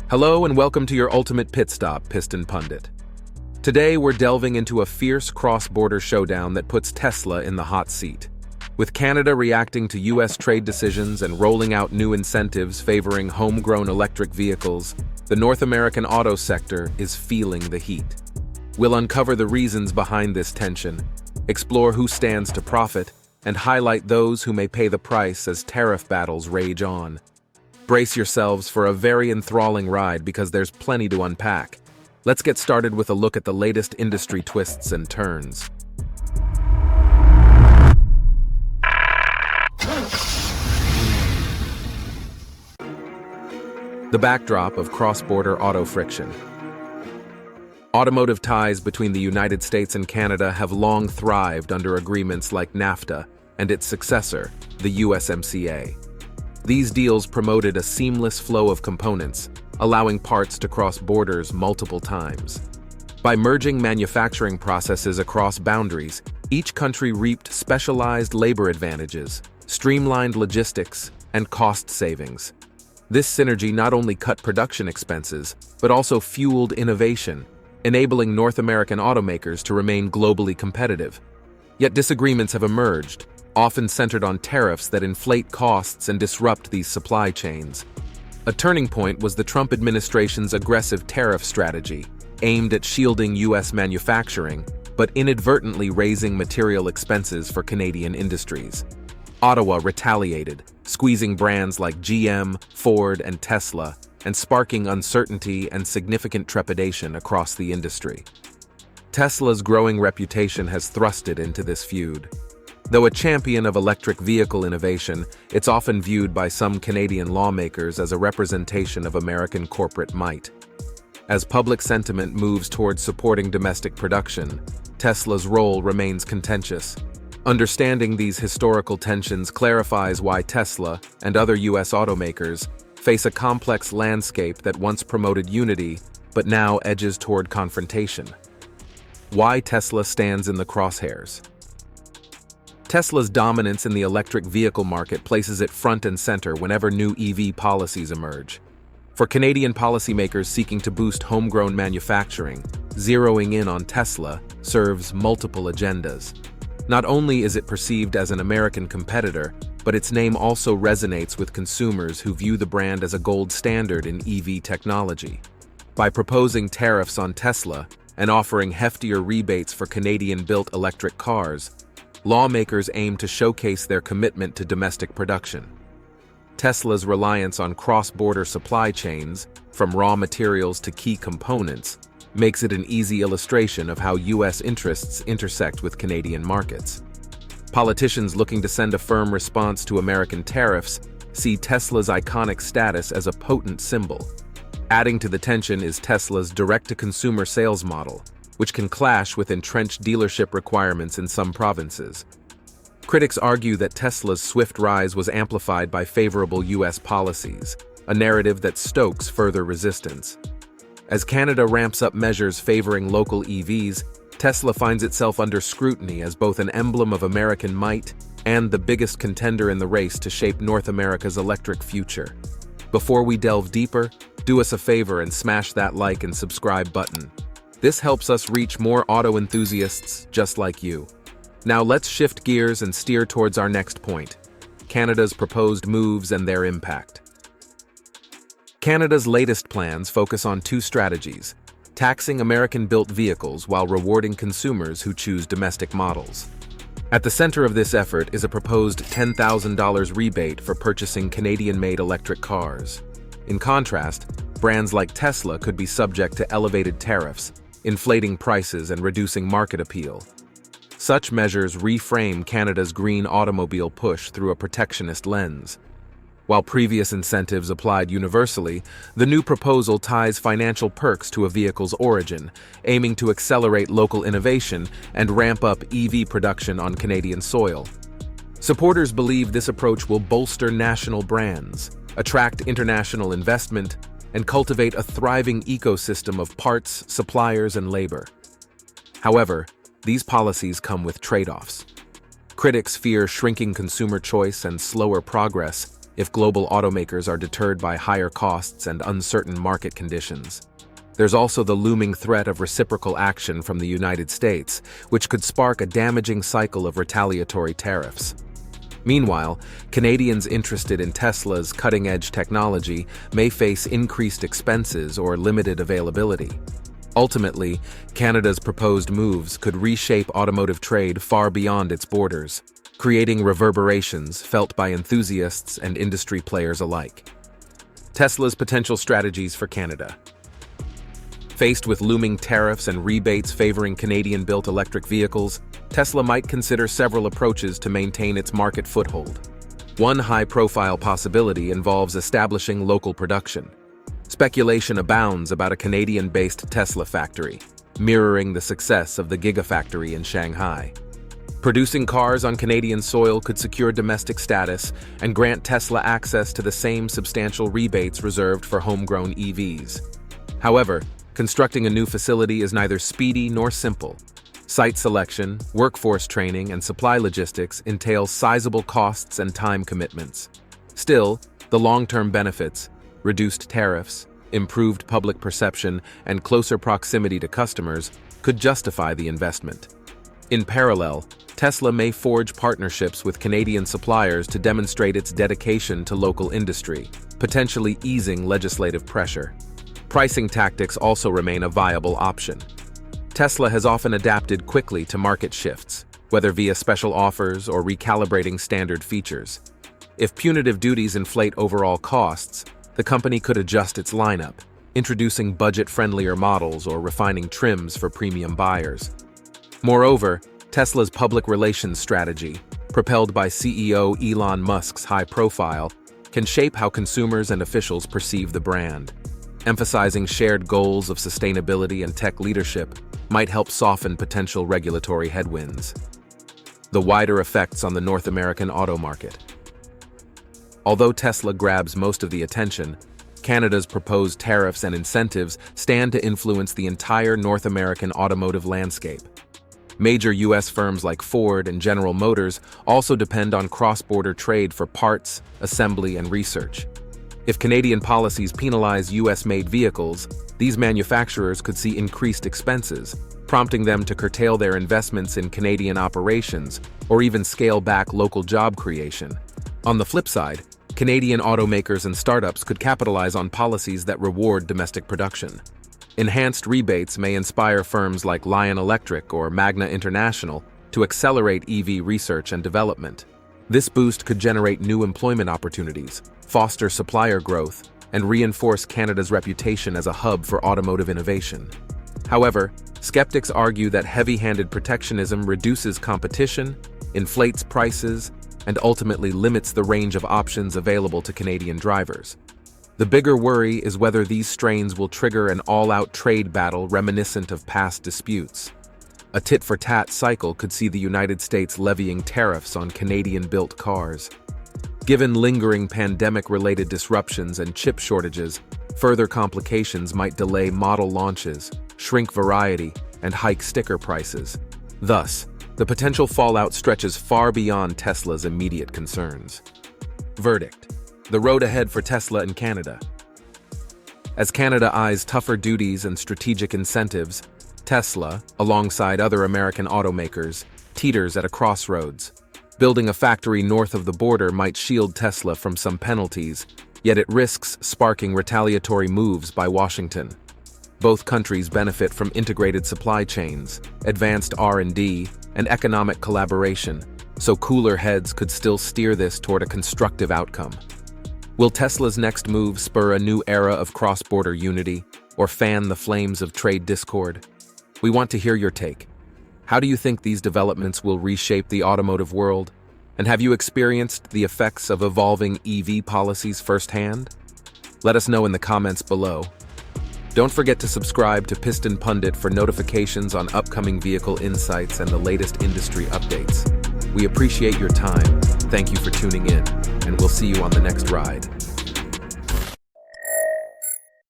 Hello and welcome to your ultimate pit stop, Piston Pundit. Today we're delving into a fierce cross-border showdown that puts Tesla in the hot seat. With Canada reacting to US trade decisions and rolling out new incentives favoring homegrown electric vehicles, the North American auto sector is feeling the heat. We'll uncover the reasons behind this tension, explore who stands to profit, and highlight those who may pay the price as tariff battles rage on. Brace yourselves for a very enthralling ride because there's plenty to unpack. Let's get started with a look at the latest industry twists and turns. The backdrop of cross-border auto friction. Automotive ties between the United States and Canada have long thrived under agreements like NAFTA and its successor, the USMCA. These deals promoted a seamless flow of components, allowing parts to cross borders multiple times. By merging manufacturing processes across boundaries, each country reaped specialized labor advantages, streamlined logistics, and cost savings. This synergy not only cut production expenses, but also fueled innovation, enabling North American automakers to remain globally competitive. Yet disagreements have emerged, often centered on tariffs that inflate costs and disrupt these supply chains. A turning point was the Trump administration's aggressive tariff strategy, aimed at shielding U.S. manufacturing, but inadvertently raising material expenses for Canadian industries. Ottawa retaliated, squeezing brands like GM, Ford, and Tesla, and sparking uncertainty and significant trepidation across the industry. Tesla's growing reputation has thrust it into this feud. Though a champion of electric vehicle innovation, it's often viewed by some Canadian lawmakers as a representation of American corporate might. As public sentiment moves towards supporting domestic production, Tesla's role remains contentious. Understanding these historical tensions clarifies why Tesla and other U.S. automakers face a complex landscape that once promoted unity but now edges toward confrontation. Why Tesla stands in the crosshairs. Tesla's dominance in the electric vehicle market places it front and center whenever new EV policies emerge. For Canadian policymakers seeking to boost homegrown manufacturing, zeroing in on Tesla serves multiple agendas. Not only is it perceived as an American competitor, but its name also resonates with consumers who view the brand as a gold standard in EV technology. By proposing tariffs on Tesla and offering heftier rebates for Canadian-built electric cars, lawmakers aim to showcase their commitment to domestic production. Tesla's reliance on cross-border supply chains, from raw materials to key components, makes it an easy illustration of how U.S. interests intersect with Canadian markets. Politicians looking to send a firm response to American tariffs see Tesla's iconic status as a potent symbol. Adding to the tension is Tesla's direct-to-consumer sales model, which can clash with entrenched dealership requirements in some provinces. Critics argue that Tesla's swift rise was amplified by favorable U.S. policies, a narrative that stokes further resistance. As Canada ramps up measures favoring local EVs, Tesla finds itself under scrutiny as both an emblem of American might and the biggest contender in the race to shape North America's electric future. Before we delve deeper, do us a favor and smash that like and subscribe button. This helps us reach more auto enthusiasts just like you. Now let's shift gears and steer towards our next point: Canada's proposed moves and their impact. Canada's latest plans focus on two strategies: taxing American-built vehicles while rewarding consumers who choose domestic models. At the center of this effort is a proposed $10,000 rebate for purchasing Canadian-made electric cars. In contrast, brands like Tesla could be subject to elevated tariffs, inflating prices and reducing market appeal. Such measures reframe Canada's green automobile push through a protectionist lens. While previous incentives applied universally, the new proposal ties financial perks to a vehicle's origin, aiming to accelerate local innovation and ramp up EV production on Canadian soil. Supporters believe this approach will bolster national brands, attract international investment, and cultivate a thriving ecosystem of parts, suppliers, and labor. However, these policies come with trade-offs. Critics fear shrinking consumer choice and slower progress, if global automakers are deterred by higher costs and uncertain market conditions. There's also the looming threat of reciprocal action from the United States, which could spark a damaging cycle of retaliatory tariffs. Meanwhile, Canadians interested in Tesla's cutting-edge technology may face increased expenses or limited availability. Ultimately, Canada's proposed moves could reshape automotive trade far beyond its borders, creating reverberations felt by enthusiasts and industry players alike. Tesla's potential strategies for Canada. Faced with looming tariffs and rebates favoring Canadian-built electric vehicles, Tesla might consider several approaches to maintain its market foothold. One high-profile possibility involves establishing local production. Speculation abounds about a Canadian-based Tesla factory, mirroring the success of the Gigafactory in Shanghai. Producing cars on Canadian soil could secure domestic status and grant Tesla access to the same substantial rebates reserved for homegrown EVs. However, constructing a new facility is neither speedy nor simple. Site selection, workforce training, and supply logistics entail sizable costs and time commitments. Still, the long-term benefits, reduced tariffs, improved public perception, and closer proximity to customers could justify the investment. In parallel, Tesla may forge partnerships with Canadian suppliers to demonstrate its dedication to local industry, potentially easing legislative pressure. Pricing tactics also remain a viable option. Tesla has often adapted quickly to market shifts, whether via special offers or recalibrating standard features. If punitive duties inflate overall costs, the company could adjust its lineup, introducing budget-friendlier models or refining trims for premium buyers. Moreover, Tesla's public relations strategy, propelled by CEO Elon Musk's high profile, can shape how consumers and officials perceive the brand. Emphasizing shared goals of sustainability and tech leadership might help soften potential regulatory headwinds. The wider effects on the North American auto market. Although Tesla grabs most of the attention, Canada's proposed tariffs and incentives stand to influence the entire North American automotive landscape. Major U.S. firms like Ford and General Motors also depend on cross-border trade for parts, assembly, and research. If Canadian policies penalize U.S.-made vehicles, these manufacturers could see increased expenses, prompting them to curtail their investments in Canadian operations or even scale back local job creation. On the flip side, Canadian automakers and startups could capitalize on policies that reward domestic production. Enhanced rebates may inspire firms like Lion Electric or Magna International to accelerate EV research and development. This boost could generate new employment opportunities, foster supplier growth, and reinforce Canada's reputation as a hub for automotive innovation. However, skeptics argue that heavy-handed protectionism reduces competition, inflates prices, and ultimately limits the range of options available to Canadian drivers. The bigger worry is whether these strains will trigger an all-out trade battle reminiscent of past disputes. A tit-for-tat cycle could see the United States levying tariffs on Canadian-built cars. Given lingering pandemic-related disruptions and chip shortages, further complications might delay model launches, shrink variety, and hike sticker prices. Thus, the potential fallout stretches far beyond Tesla's immediate concerns. Verdict: the road ahead for Tesla in Canada. As Canada eyes tougher duties and strategic incentives, Tesla, alongside other American automakers, teeters at a crossroads. Building a factory north of the border might shield Tesla from some penalties, yet it risks sparking retaliatory moves by Washington. Both countries benefit from integrated supply chains, advanced R&D, and economic collaboration, so cooler heads could still steer this toward a constructive outcome. Will Tesla's next move spur a new era of cross-border unity, or fan the flames of trade discord? We want to hear your take. How do you think these developments will reshape the automotive world? And have you experienced the effects of evolving EV policies firsthand? Let us know in the comments below. Don't forget to subscribe to Piston Pundit for notifications on upcoming vehicle insights and the latest industry updates. We appreciate your time, thank you for tuning in, and we'll see you on the next ride.